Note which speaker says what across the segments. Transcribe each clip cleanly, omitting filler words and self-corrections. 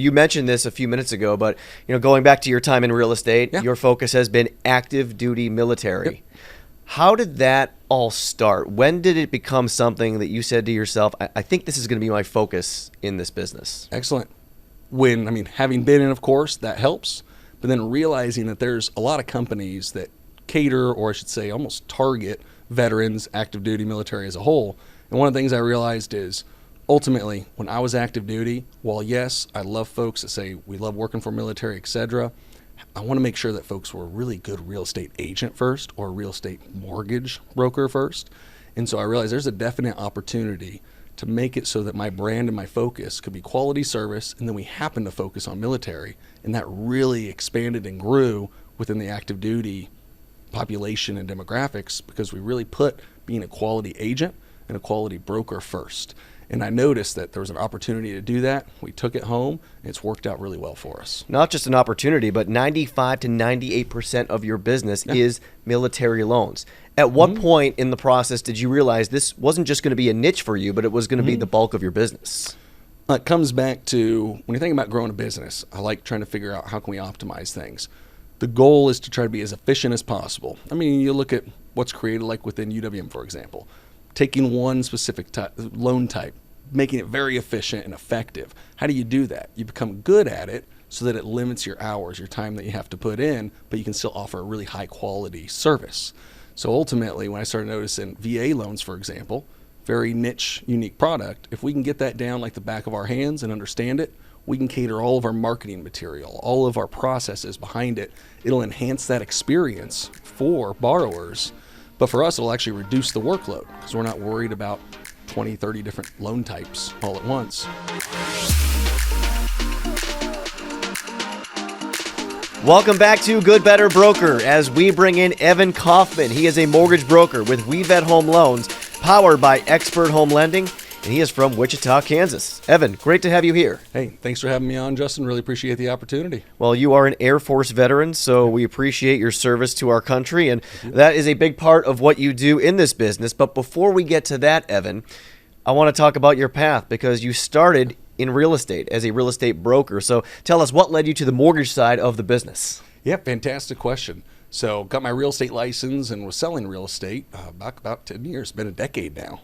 Speaker 1: you mentioned this a few minutes ago, but going back to your time in real estate, your focus has been active duty military.
Speaker 2: Yep.
Speaker 1: How did that all start? When did it become something that you said to yourself, I think this is going to be my focus in this business?
Speaker 2: Excellent. Having been in, of course, that helps, but then realizing that there's a lot of companies that cater, or I should say almost target, veterans, active duty military as a whole. And one of the things I realized is ultimately when I was active duty, while yes, I love folks that say we love working for military, etc., I want to make sure that folks were a really good real estate agent first or a real estate mortgage broker first. And so I realized there's a definite opportunity to make it so that my brand and my focus could be quality service, and then we happen to focus on military. And that really expanded and grew within the active duty population and demographics because we really put being a quality agent and a quality broker first. And I noticed that there was an opportunity to do that. We took it home, and it's worked out really well for us.
Speaker 1: Not just an opportunity, but 95 to 98% of your business is military loans. At what point in the process did you realize this wasn't just going to be a niche for you, but it was going to be the bulk of your business?
Speaker 2: It comes back to when you think about growing a business, I like trying to figure out how can we optimize things. The goal is to try to be as efficient as possible. You look at what's created like within UWM, for example. Taking one specific loan type, making it very efficient and effective. How do you do that? You become good at it so that it limits your hours, your time that you have to put in, but you can still offer a really high quality service. So ultimately, when I started noticing VA loans, for example, very niche, unique product, if we can get that down like the back of our hands and understand it, we can cater all of our marketing material, all of our processes behind it. It'll enhance that experience for borrowers. But for us, it'll actually reduce the workload because we're not worried about 20, 30 different loan types all at once.
Speaker 1: Welcome back to Good Better Broker as we bring in Evan Kaufman. He is a mortgage broker with We Vet Home Loans, powered by Expert Home Lending, and he is from Wichita, Kansas. Evan, great to have you here.
Speaker 2: Hey, thanks for having me on, Justin. Really appreciate the opportunity.
Speaker 1: Well, you are an Air Force veteran, so we appreciate your service to our country, and that is a big part of what you do in this business. But before we get to that, Evan, I want to talk about your path because you started in real estate as a real estate broker. So tell us, what led you to the mortgage side of the business?
Speaker 2: Yeah, fantastic question. So got my real estate license and was selling real estate back about 10 years. It's been a decade now,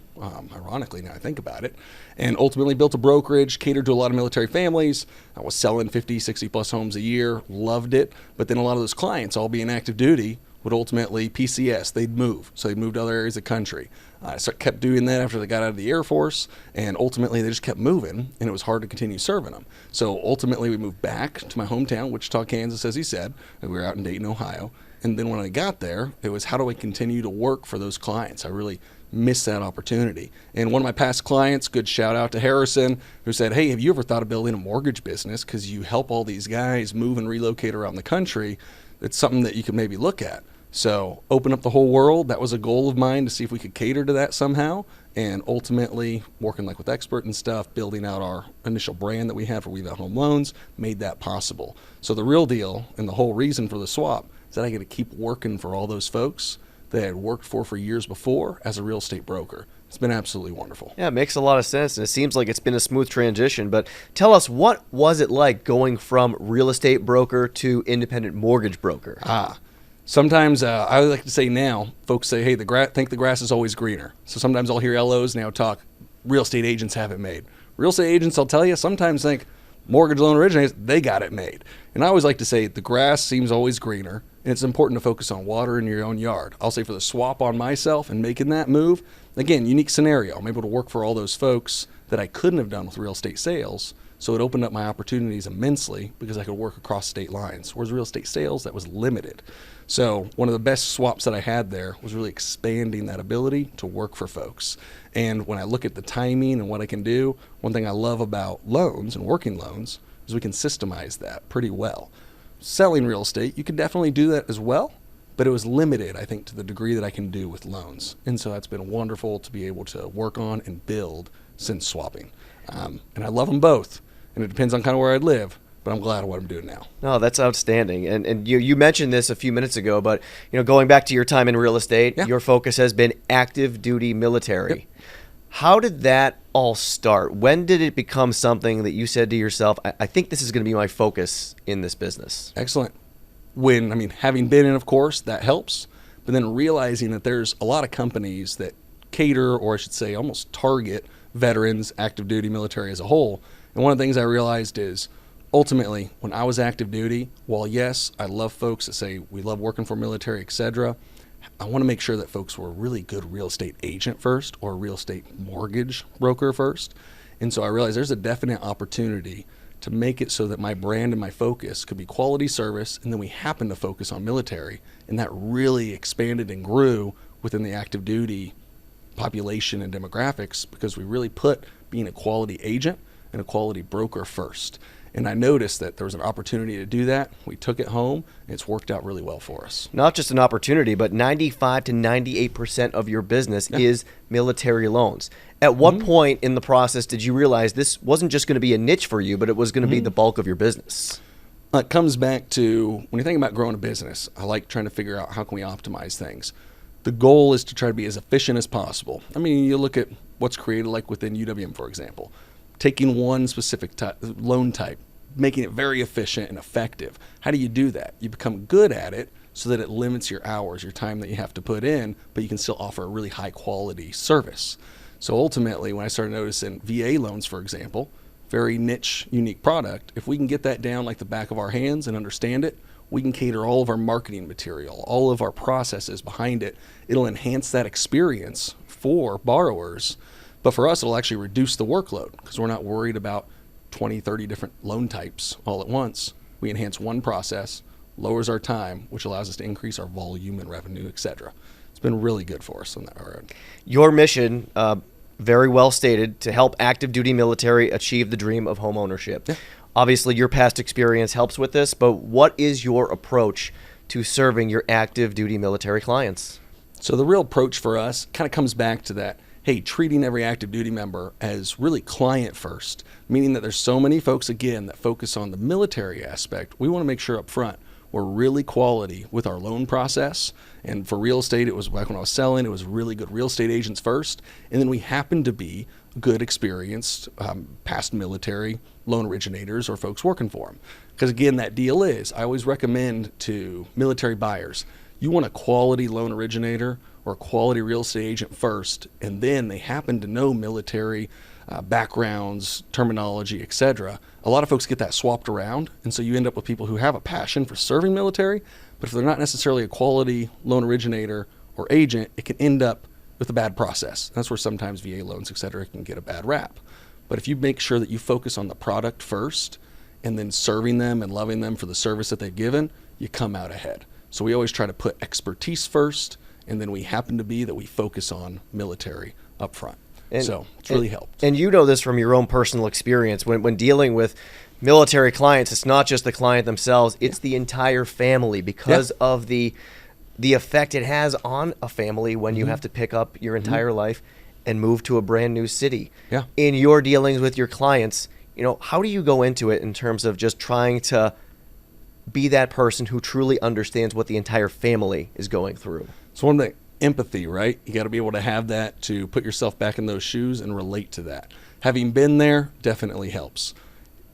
Speaker 2: ironically, now I think about it. And ultimately built a brokerage, catered to a lot of military families. I was selling 50, 60 plus homes a year, loved it. But then a lot of those clients, all being active duty, would ultimately PCS, they'd move. So they'd move to other areas of the country. I kept doing that after they got out of the Air Force, and ultimately they just kept moving, and it was hard to continue serving them. So ultimately we moved back to my hometown, Wichita, Kansas, as he said, and we were out in Dayton, Ohio. And then when I got there, it was how do I continue to work for those clients? I really missed that opportunity. And one of my past clients, good shout out to Harrison, who said, hey, have you ever thought of building a mortgage business? Because you help all these guys move and relocate around the country. It's something that you could maybe look at. So open up the whole world. That was a goal of mine to see if we could cater to that somehow. And ultimately working like with Expert and stuff, building out our initial brand that we had for We Vet Home Loans made that possible. So the real deal and the whole reason for the swap is that I get to keep working for all those folks that I had worked for years before as a real estate broker. It's been absolutely wonderful.
Speaker 1: Yeah, it makes a lot of sense, and it seems like it's been a smooth transition. But tell us, what was it like going from real estate broker to independent mortgage broker?
Speaker 2: Sometimes I like to say now, folks say, hey, think the grass is always greener. So sometimes I'll hear LOs now talk, real estate agents have it made. Real estate agents, I'll tell you, sometimes think mortgage loan originators, they got it made. And I always like to say the grass seems always greener, and it's important to focus on water in your own yard. I'll say for the swap on myself and making that move, again, unique scenario. I'm able to work for all those folks that I couldn't have done with real estate sales. So it opened up my opportunities immensely because I could work across state lines. Whereas real estate sales, that was limited. So one of the best swaps that I had there was really expanding that ability to work for folks. And when I look at the timing and what I can do, one thing I love about loans and working loans is we can systemize that pretty well. Selling real estate, you can definitely do that as well, but it was limited, I think, to the degree that I can do with loans. And so that's been wonderful to be able to work on and build since swapping. And I love them both. And it depends on kind of where I live, but I'm glad of what I'm doing now.
Speaker 1: No, that's outstanding. And you mentioned this a few minutes ago, but going back to your time in real estate, your focus has been active duty military.
Speaker 2: Yep.
Speaker 1: How did that all start? When did it become something that you said to yourself, I think this is going to be my focus in this business?
Speaker 2: Excellent. Having been in, of course, that helps. But then realizing that there's a lot of companies that cater, or I should say almost target, veterans, active duty military as a whole. And one of the things I realized is ultimately when I was active duty, while yes, I love folks that say we love working for military, etc., I want to make sure that folks were a really good real estate agent first or a real estate mortgage broker first. And so I realized there's a definite opportunity to make it so that my brand and my focus could be quality service, and then we happen to focus on military, and that really expanded and grew within the active duty population and demographics because we really put being a quality agent and a quality broker first. And I noticed that there was an opportunity to do that. We took it home, and it's worked out really well for us.
Speaker 1: Not just an opportunity, but 95 to 98% of your business is military loans. At what point in the process did you realize this wasn't just going to be a niche for you, but it was going to be the bulk of your business?
Speaker 2: It comes back to when you think about growing a business, I like trying to figure out how can we optimize things. The goal is to try to be as efficient as possible. You look at what's created like within UWM, for example, taking one specific loan type, making it very efficient and effective. How do you do that? You become good at it so that it limits your hours, your time that you have to put in, but you can still offer a really high quality service. So ultimately, when I started noticing VA loans, for example, very niche, unique product, if we can get that down like the back of our hands and understand it, we can cater all of our marketing material, all of our processes behind it. It'll enhance that experience for borrowers. But for us, it'll actually reduce the workload because we're not worried about 20, 30 different loan types all at once. We enhance one process, lowers our time, which allows us to increase our volume and revenue, etc. It's been really good for us on that regard.
Speaker 1: Your mission, very well stated, to help active duty military achieve the dream of home ownership. Yeah. Obviously, your past experience helps with this, but what is your approach to serving your active duty military clients?
Speaker 2: So the real approach for us kind of comes back to that, hey, treating every active duty member as really client first, meaning that there's so many folks, again, that focus on the military aspect. We want to make sure up front we're really quality with our loan process. And for real estate, it was back when I was selling, it was really good real estate agents first. And then we happen to be good, experienced, past military loan originators or folks working for them. Because again, that deal is, I always recommend to military buyers, you want a quality loan originator or a quality real estate agent first, and then they happen to know military backgrounds, terminology, etc. A lot of folks get that swapped around, and so you end up with people who have a passion for serving military, but if they're not necessarily a quality loan originator or agent, it can end up with a bad process. That's where sometimes VA loans, etc., can get a bad rap. But if you make sure that you focus on the product first and then serving them and loving them for the service that they've given, you come out ahead. So we always try to put expertise first, and then we happen to be that we focus on military up front. So it's really helped.
Speaker 1: And you know this from your own personal experience. When dealing with military clients, it's not just the client themselves, it's the entire family because of the effect it has on a family when you have to pick up your entire life and move to a brand new city.
Speaker 2: Yeah.
Speaker 1: In your dealings with your clients, how do you go into it in terms of just trying to be that person who truly understands what the entire family is going through?
Speaker 2: So one thing, empathy, right? You got to be able to have that to put yourself back in those shoes and relate to that. Having been there definitely helps.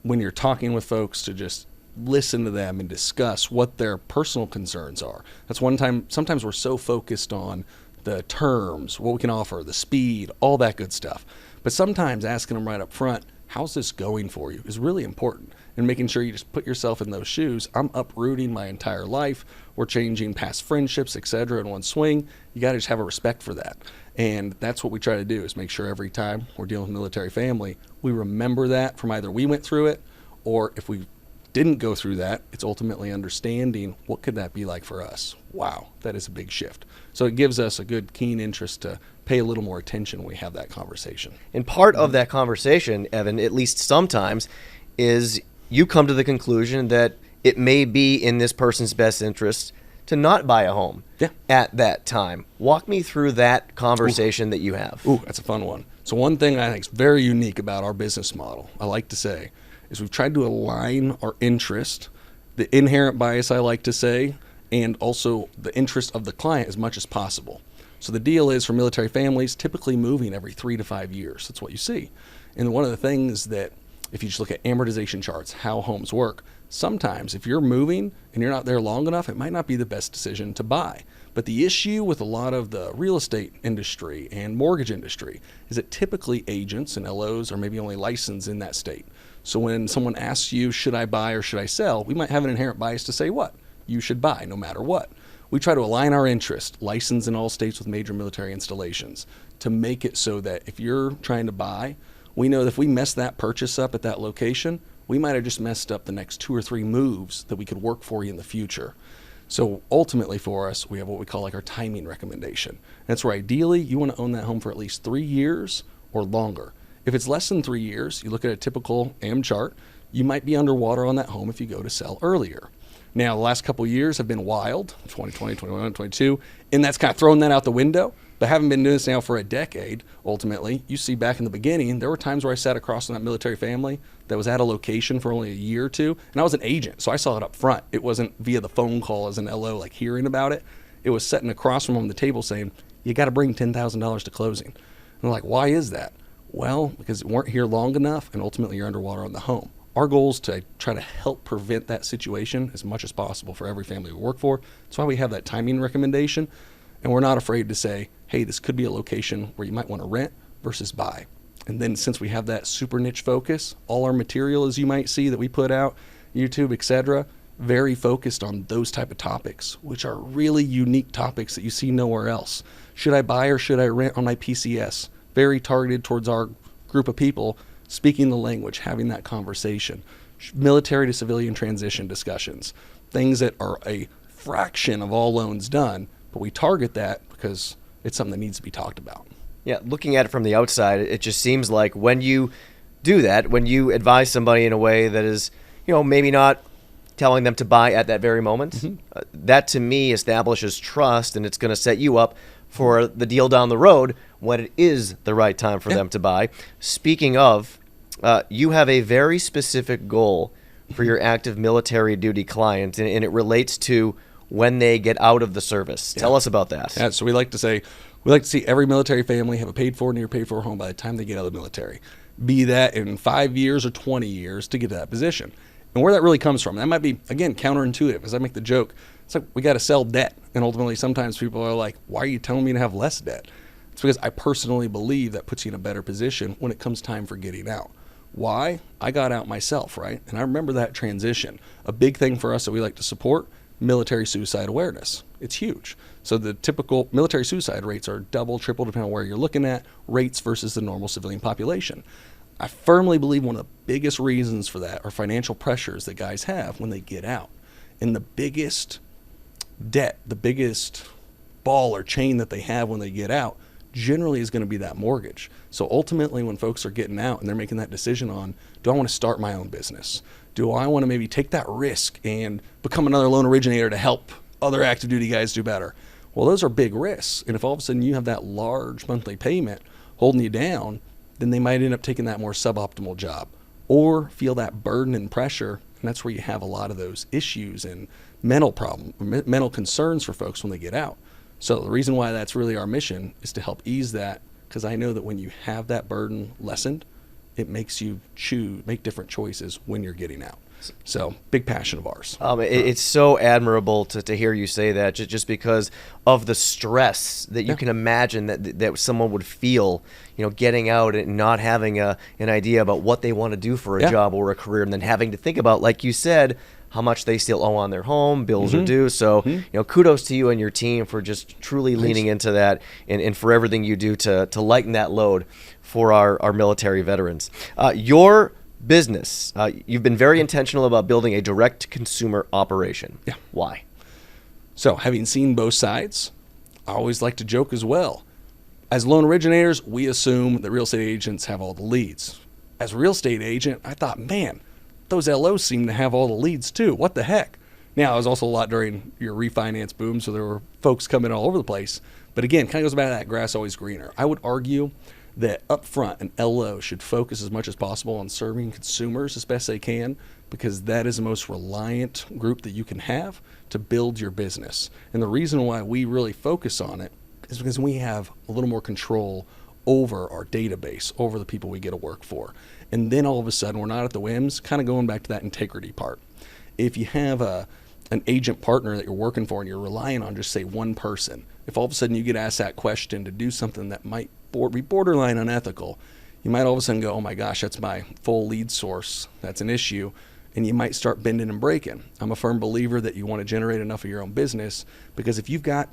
Speaker 2: When you're talking with folks, to just listen to them and discuss what their personal concerns are. That's one time, sometimes we're so focused on the terms, what we can offer, the speed, all that good stuff. But sometimes asking them right up front, how's this going for you, is really important. And making sure you just put yourself in those shoes. I'm uprooting my entire life. We're changing past friendships, etc. in one swing. You got to just have a respect for that. And that's what we try to do, is make sure every time we're dealing with military family, we remember that from either we went through it, or if we didn't go through that, it's ultimately understanding what could that be like for us. Wow, that is a big shift. So it gives us a good, keen interest to pay a little more attention when we have that conversation.
Speaker 1: And part of that conversation, Evan, at least sometimes, is you come to the conclusion that it may be in this person's best interest to not buy a home at that time. Walk me through that conversation that you have.
Speaker 2: Ooh, that's a fun one. So one thing I think is very unique about our business model, I like to say, is we've tried to align our interest, the inherent bias I like to say, and also the interest of the client as much as possible. So the deal is for military families, typically moving every 3 to 5 years. That's what you see. And one of the things that, if you just look at amortization charts, how homes work, sometimes if you're moving and you're not there long enough, it might not be the best decision to buy. But the issue with a lot of the real estate industry and mortgage industry is that typically agents and LOs are maybe only licensed in that state. So when someone asks you, should I buy or should I sell, we might have an inherent bias to say what? You should buy no matter what. We try to align our interest, licensed in all states with major military installations, to make it so that if you're trying to buy, we know that if we mess that purchase up at that location, we might have just messed up the next 2 or 3 moves that we could work for you in the future. So ultimately for us, we have what we call like our timing recommendation. That's where ideally you want to own that home for at least 3 years or longer. If it's less than 3 years, you look at a typical AM chart, you might be underwater on that home if you go to sell earlier. Now, the last couple of years have been wild, 2020, 21, 22, and that's kind of thrown that out the window. But having been doing this now for a decade, ultimately, you see back in the beginning, there were times where I sat across from that military family that was at a location for only a year or two, and I was an agent, so I saw it up front. It wasn't via the phone call as an LO, like hearing about it. It was sitting across from them on the table saying, you got to bring $10,000 to closing. And I'm like, why is that? Well, because you weren't here long enough, and ultimately you're underwater on the home. Our goal is to try to help prevent that situation as much as possible for every family we work for. That's why we have that timing recommendation. And we're not afraid to say, hey, this could be a location where you might want to rent versus buy. And then since we have that super niche focus, all our material, as you might see that we put out, YouTube, etc., very focused on those type of topics, which are really unique topics that you see nowhere else. Should I buy or should I rent on my PCS? Very targeted towards our group of people, speaking the language, having that conversation. Military to civilian transition discussions, things that are a fraction of all loans done, but we target that because it's something that needs to be talked about.
Speaker 1: Yeah, looking at it from the outside, it just seems like when you do that, when you advise somebody in a way that is, maybe not telling them to buy at that very moment, that to me establishes trust, and it's going to set you up for the deal down the road when it is the right time for them to buy. Speaking of, you have a very specific goal for your active military duty client, and it relates to when they get out of the service. Tell us about that.
Speaker 2: Yeah, so we like to see every military family have a paid for, near paid for home by the time they get out of the military. Be that in 5 years or 20 years to get to that position. And where that really comes from, that might be, again, counterintuitive. As I make the joke, it's like we got to sell debt. And ultimately, sometimes people are like, why are you telling me to have less debt? It's because I personally believe that puts you in a better position when it comes time for getting out. Why? I got out myself, right? And I remember that transition. A big thing for us that we like to support, military suicide awareness. It's huge. So the typical military suicide rates are double, triple, depending on where you're looking at, rates versus the normal civilian population. I firmly believe one of the biggest reasons for that are financial pressures that guys have when they get out. And the biggest debt, the biggest ball or chain that they have when they get out generally is going to be that mortgage. So ultimately when folks are getting out and they're making that decision on, do I want to start my own business? Do I want to maybe take that risk and become another loan originator to help other active duty guys do better? Well, those are big risks. And if all of a sudden you have that large monthly payment holding you down, then they might end up taking that more suboptimal job or feel that burden and pressure. And that's where you have a lot of those issues and mental concerns for folks when they get out. So the reason why that's really our mission is to help ease that, because I know that when you have that burden lessened, it makes you make different choices when you're getting out. So big passion of ours.
Speaker 1: It's so admirable to hear you say that, just because of the stress that you can imagine that someone would feel, getting out and not having an idea about what they want to do for a job or a career, and then having to think about, like you said, how much they still owe on their home, bills are due. So, kudos to you and your team for just truly leaning into that and for everything you do to lighten that load for our military veterans. Your business, you've been very intentional about building a direct consumer operation.
Speaker 2: Yeah.
Speaker 1: Why?
Speaker 2: So having seen both sides, I always like to joke as well. As loan originators, we assume that real estate agents have all the leads. As a real estate agent, I thought, man, those LOs seem to have all the leads too. What the heck? Now, it was also a lot during your refinance boom, so there were folks coming all over the place. But again, kind of goes back to that grass always greener. I would argue that up front, an LO should focus as much as possible on serving consumers as best they can, because that is the most reliant group that you can have to build your business. And the reason why we really focus on it, is because we have a little more control over our database, over the people we get to work for. And then all of a sudden, we're not at the whims, kind of going back to that integrity part. If you have an agent partner that you're working for and you're relying on just, say, one person, if all of a sudden you get asked that question to do something that might be borderline unethical, you might all of a sudden go, oh my gosh, that's my full lead source. That's an issue. And you might start bending and breaking. I'm a firm believer that you want to generate enough of your own business, because if you've got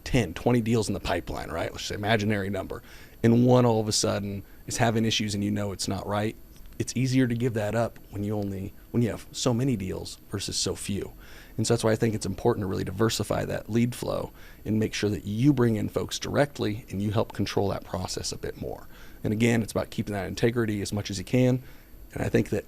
Speaker 2: 10, 20 deals in the pipeline, right? Let's say imaginary number, and one all of a sudden is having issues and you know it's not right, it's easier to give that up when you have so many deals versus so few. And so that's why I think it's important to really diversify that lead flow and make sure that you bring in folks directly and you help control that process a bit more. And again, it's about keeping that integrity as much as you can. And I think that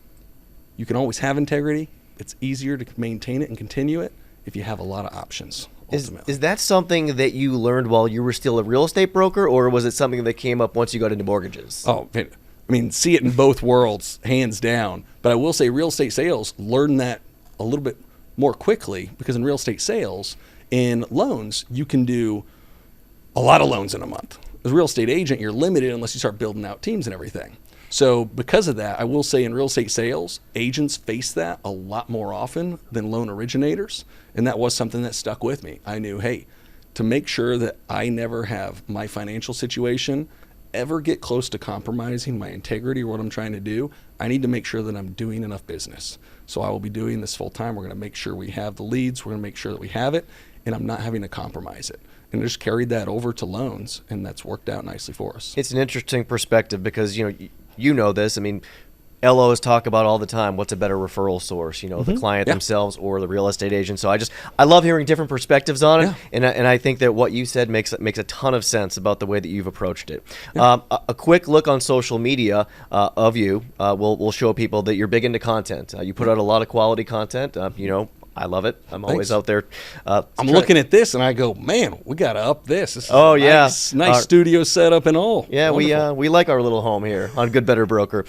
Speaker 2: you can always have integrity. It's easier to maintain it and continue it if you have a lot of options.
Speaker 1: Is that something that you learned while you were still a real estate broker, or was it something that came up once you got into mortgages?
Speaker 2: Oh, I mean, see it in both worlds, hands down. But I will say real estate sales, learn that a little bit more quickly, because in real estate sales, in loans, you can do a lot of loans in a month. As a real estate agent, you're limited unless you start building out teams and everything. So because of that, I will say in real estate sales, agents face that a lot more often than loan originators. And that was something that stuck with me. I knew, hey, to make sure that I never have my financial situation ever get close to compromising my integrity or what I'm trying to do, I need to make sure that I'm doing enough business. So I will be doing this full time. We're going to make sure we have the leads. We're going to make sure that we have it, and I'm not having to compromise it. And I just carried that over to loans, and that's worked out nicely for us.
Speaker 1: It's an interesting perspective because, you know this. I mean, LOs talk about all the time, what's a better referral source, the client themselves or the real estate agent. So I love hearing different perspectives on it. Yeah. And I think that what you said makes a ton of sense about the way that you've approached it. Yeah. A quick look on social media of you will show people that you're big into content. You put out a lot of quality content. I love it. I'm always out there.
Speaker 2: I'm looking at this and I go, man, we got to up this. This is nice studio setup and all.
Speaker 1: Yeah, wonderful. we like our little home here on Good Better Broker.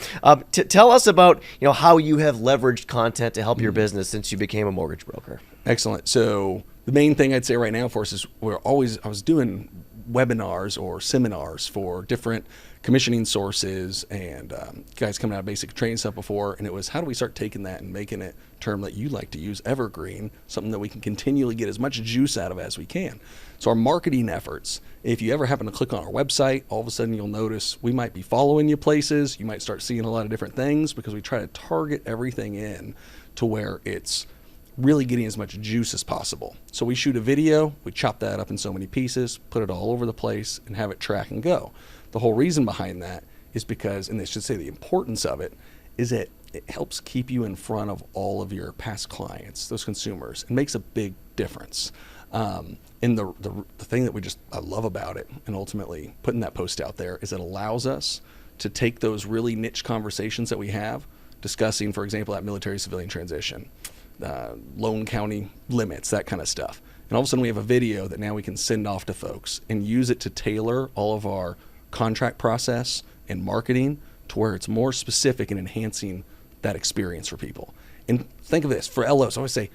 Speaker 1: Tell us about how you have leveraged content to help your business since you became a mortgage broker.
Speaker 2: Excellent. So the main thing I'd say right now for us is I was doing webinars or seminars for different commissioning sources and guys coming out of basic training stuff before, and it was, how do we start taking that and making it a term that you like to use, evergreen, something that we can continually get as much juice out of as we can. So our marketing efforts, if you ever happen to click on our website, all of a sudden you'll notice we might be following you places. You might start seeing a lot of different things because we try to target everything in to where it's really getting as much juice as possible. So we shoot a video, we chop that up in so many pieces, put it all over the place, and have it track and go. The whole reason behind that is because, and they should say the importance of it, is that it helps keep you in front of all of your past clients, those consumers. It makes a big difference. And the thing that I love about it, and ultimately putting that post out there, is it allows us to take those really niche conversations that we have, discussing, for example, that military-civilian transition, loan county limits, that kind of stuff. And all of a sudden we have a video that now we can send off to folks and use it to tailor all of our contract process and marketing to where it's more specific and enhancing that experience for people. And think of this, for LOs, I always say,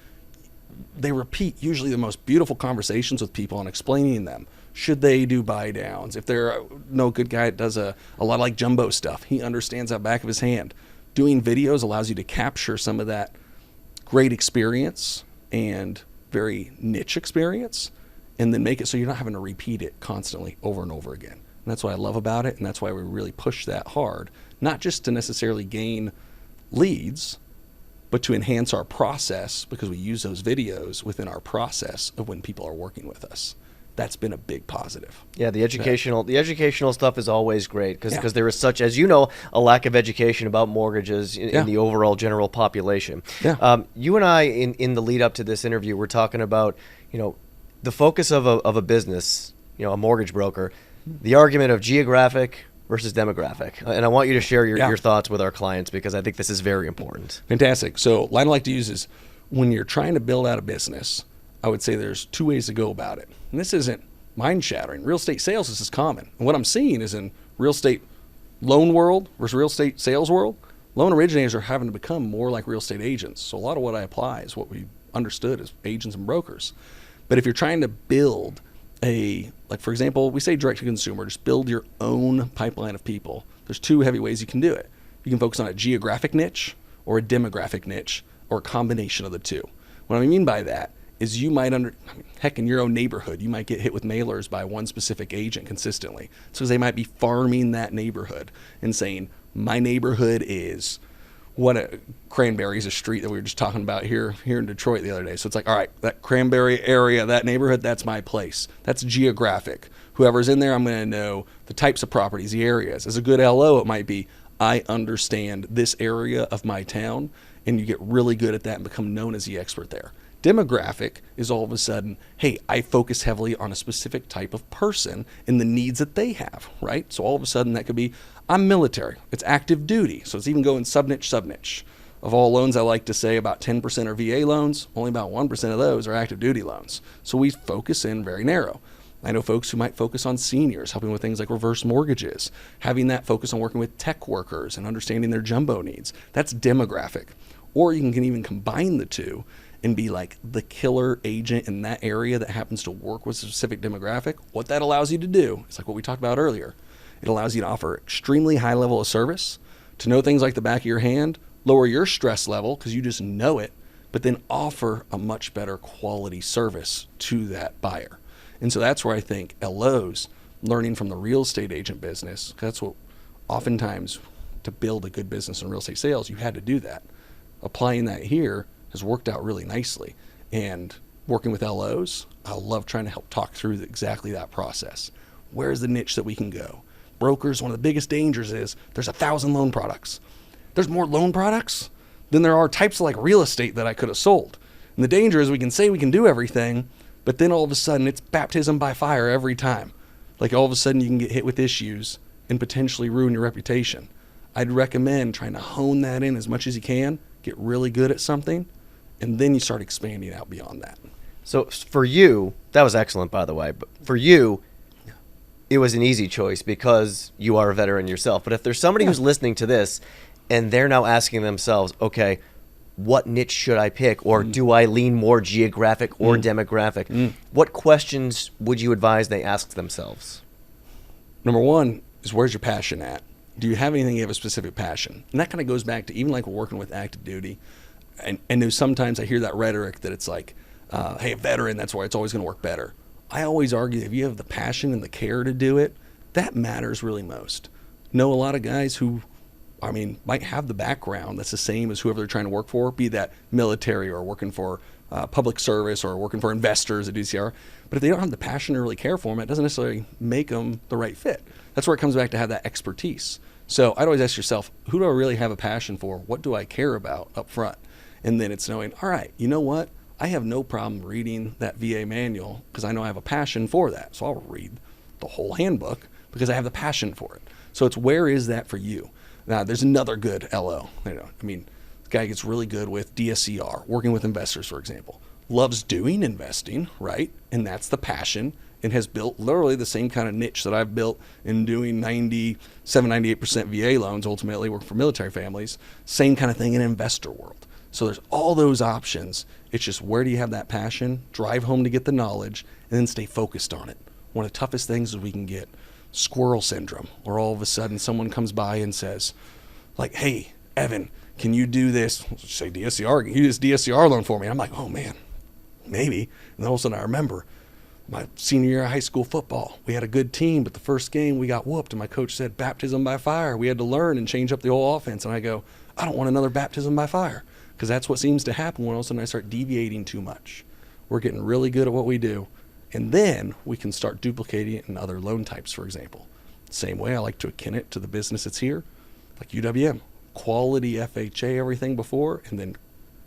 Speaker 2: they repeat usually the most beautiful conversations with people on explaining them. Should they do buy downs? If they're no good guy that does a lot of like jumbo stuff, he understands that back of his hand. Doing videos allows you to capture some of that great experience and very niche experience, and then make it so you're not having to repeat it constantly over and over again. And that's what I love about it, and that's why we really push that hard, not just to necessarily gain leads, but to enhance our process, because we use those videos within our process of when people are working with us. That's been a big positive.
Speaker 1: Yeah, the educational stuff is always great because there is such, as you know, a lack of education about mortgages in the overall general population. Yeah. You and I, in the lead up to this interview, we're talking about the focus of a business, a mortgage broker, the argument of geographic versus demographic. And I want you to share your thoughts with our clients because I think this is very important.
Speaker 2: Fantastic. So line I like to use is when you're trying to build out a business, I would say there's two ways to go about it. And this isn't mind-shattering. Real estate sales, this is common. And what I'm seeing is in real estate loan world versus real estate sales world, loan originators are having to become more like real estate agents. So a lot of what I apply is what we understood as agents and brokers. But if you're trying to build like for example, we say direct to consumer, just build your own pipeline of people. There's two heavy ways you can do it. You can focus on a geographic niche or a demographic niche or a combination of the two. What I mean by that is you might heck, in your own neighborhood, you might get hit with mailers by one specific agent consistently. It's because they might be farming that neighborhood and saying, my neighborhood is Cranberry is a street that we were just talking about here in Detroit the other day. So it's like, all right, that Cranberry area, that neighborhood, that's my place. That's geographic. Whoever's in there, I'm going to know the types of properties, the areas. As a good LO, it might be, I understand this area of my town, and you get really good at that and become known as the expert there. Demographic is all of a sudden, hey, I focus heavily on a specific type of person and the needs that they have, right? So all of a sudden that could be, I'm military. It's active duty. So it's even going sub-niche. Of all loans, I like to say about 10% are VA loans. Only about 1% of those are active duty loans. So we focus in very narrow. I know folks who might focus on seniors, helping with things like reverse mortgages, having that focus on working with tech workers and understanding their jumbo needs. That's demographic. Or you can even combine the two and be like the killer agent in that area that happens to work with a specific demographic. What that allows you to do is like what we talked about earlier. It allows you to offer extremely high level of service, to know things like the back of your hand, lower your stress level because you just know it, but then offer a much better quality service to that buyer. And so that's where I think LOs, learning from the real estate agent business, 'cause that's what oftentimes to build a good business in real estate sales, you had to do that. Applying that here has worked out really nicely. And working with LOs, I love trying to help talk through exactly that process. Where's the niche that we can go? Brokers, one of the biggest dangers is there's 1,000 loan products. There's more loan products than there are types of like real estate that I could have sold. And the danger is we can say we can do everything, but then all of a sudden it's baptism by fire every time. Like all of a sudden you can get hit with issues and potentially ruin your reputation. I'd recommend trying to hone that in as much as you can, get really good at something, and then you start expanding out beyond that.
Speaker 1: So for you, that was excellent, by the way, but for you, it was an easy choice because you are a veteran yourself. But if there's somebody who's listening to this and they're now asking themselves, okay, what niche should I pick? Or do I lean more geographic or demographic? What questions would you advise they ask themselves?
Speaker 2: Number one is, where's your passion at? Do you have anything you have a specific passion? And that kind of goes back to even like we're working with active duty. And there's sometimes I hear that rhetoric that it's like, hey, a veteran, that's why it's always going to work better. I always argue if you have the passion and the care to do it, that matters really most. Know a lot of guys who, might have the background that's the same as whoever they're trying to work for, be that military or working for public service or working for investors at DCR. But if they don't have the passion to really care for them, it doesn't necessarily make them the right fit. That's where it comes back to have that expertise. So I'd always ask yourself, who do I really have a passion for? What do I care about up front? And then it's knowing, all right, you know what? I have no problem reading that VA manual because I know I have a passion for that. So I'll read the whole handbook because I have the passion for it. So it's, where is that for you? Now, there's another good LO. This guy gets really good with DSCR, working with investors, for example. Loves doing investing, right? And that's the passion, and has built literally the same kind of niche that I've built in doing 97, 98% VA loans, ultimately working for military families. Same kind of thing in investor world. So there's all those options. It's just, where do you have that passion? Drive home to get the knowledge, and then stay focused on it. One of the toughest things is we can get squirrel syndrome, where all of a sudden someone comes by and says, like, hey, Evan, can you do this? Let's say DSCR, can you do this DSCR loan for me? And I'm like, oh man, maybe. And then all of a sudden I remember my senior year of high school football. We had a good team, but the first game we got whooped, and my coach said, baptism by fire. We had to learn and change up the whole offense. And I go, I don't want another baptism by fire, because that's what seems to happen when all of a sudden I start deviating too much. We're getting really good at what we do, and then we can start duplicating it in other loan types, for example. Same way I like to akin it to the business that's here, like UWM. Quality FHA, everything before, and then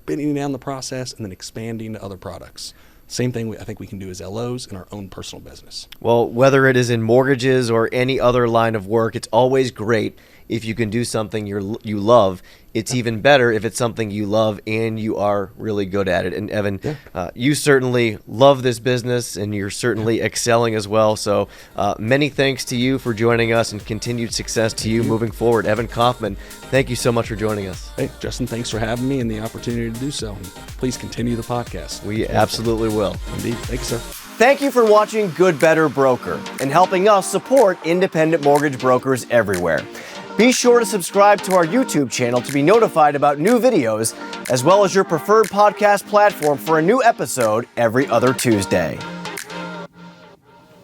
Speaker 2: bending down the process and then expanding to other products. Same thing I think we can do as LOs in our own personal business.
Speaker 1: Well, whether it is in mortgages or any other line of work, it's always great if you can do something you love. It's even better if it's something you love and you are really good at it. And Evan, you certainly love this business, and you're certainly excelling as well. So many thanks to you for joining us, and continued success to you moving forward. Evan Kaufman, thank you so much for joining us.
Speaker 2: Hey, Justin, thanks for having me and the opportunity to do so. And please continue the podcast.
Speaker 1: We absolutely will.
Speaker 2: Indeed. Thank you, sir.
Speaker 1: Thank you for watching Good Better Broker and helping us support independent mortgage brokers everywhere. Be sure to subscribe to our YouTube channel to be notified about new videos, as well as your preferred podcast platform for a new episode every other Tuesday.